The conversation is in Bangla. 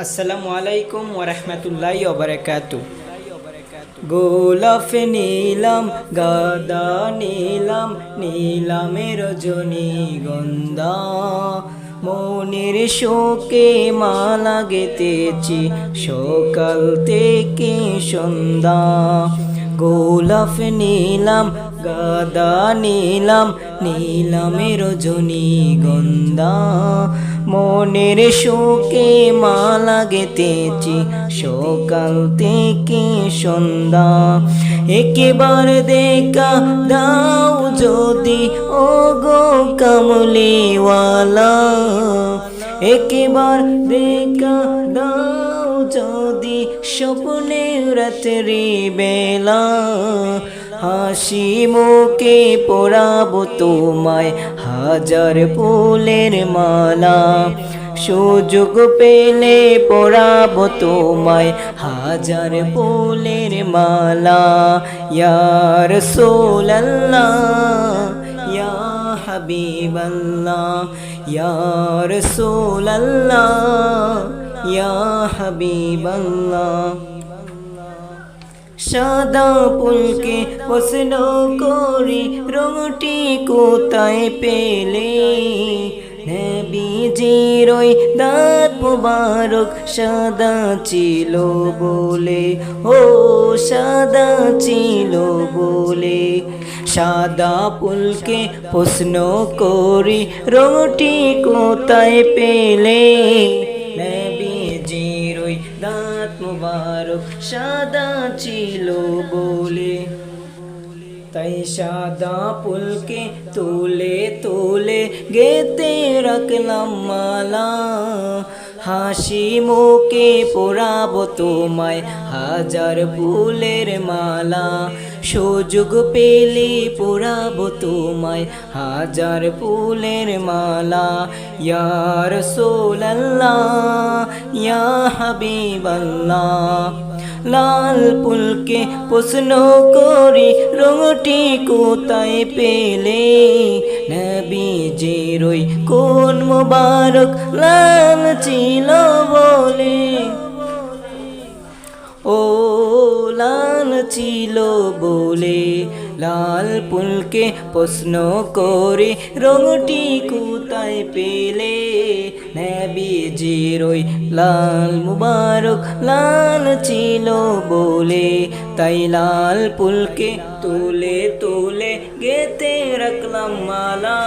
আসসালামু আলাইকুম ওরহমতুল্লাহি ওবারাকাতু। গোলাপ নীলাম গাদা নীলাম নীলামের রজনীগন্ধা, মনের শোকে মালা গেতেছি সকাল থেকে সন্ধ্যা। গোলাপ নীলাম গাদা নীলাম নীলামের রজনীগন্ধা, মনের শোকে মালা গেতেছি সকাল থেকে সন্ধ্যা। একবার দেখা দাও যদি ও গো কামলিওয়ালা, একবার দেখা দাও যদি স্বপ্নে রাত্রি বেলা। হাসি মুখে পরাবো তোমায় হাজার ফুলের মালা, সুযোগ পেলে পরাবো তোমায় হাজার ফুলের মালা। ইয়া রাসূলুল্লাহ ইয়া হাবিবাল্লাহ, ইয়া রাসূলুল্লাহ ইয়া হাবিবাল্লাহ। সাদা ফুলকে প্রশ্ন করি রঙটি কোথায় পেলে, নবীজির ওই দাঁত মুবারক সাদা ছিল বলে, ও সাদা ছিল বলে। সাদা ফুলকে প্রশ্ন করি রঙটি কোথায় পেলে, নবীজির ওই দাঁত মুবারক সাদা ছিল বলে। তাই সাদা ফুলকে তুলে তুলে গেতে রাখলাম মালা, হাসি মুখে পরাবো তোমায় হাজার ফুলের মালা। সুযোগ পেলে পরাবো তোমায় হাজার ফুলের মালা। ইয়া রাসূলুল্লাহ ইয়া হাবিবাল্লাহ। লাল ফুলকে প্রশ্ন করি রঙটি কোথায় পেলে, নবীজির ওই কোন মুবারক লাল ছিল বলে, ও লাল ছিল বলে। লাল ফুলকে প্রশ্ন করে রঙটি কোথায় পেলে, নবীজির ওই লাল মুবারক লাল ছিল বলে। তাই লাল ফুলকে তুলে তুলে গেতে রাখলাম মালা।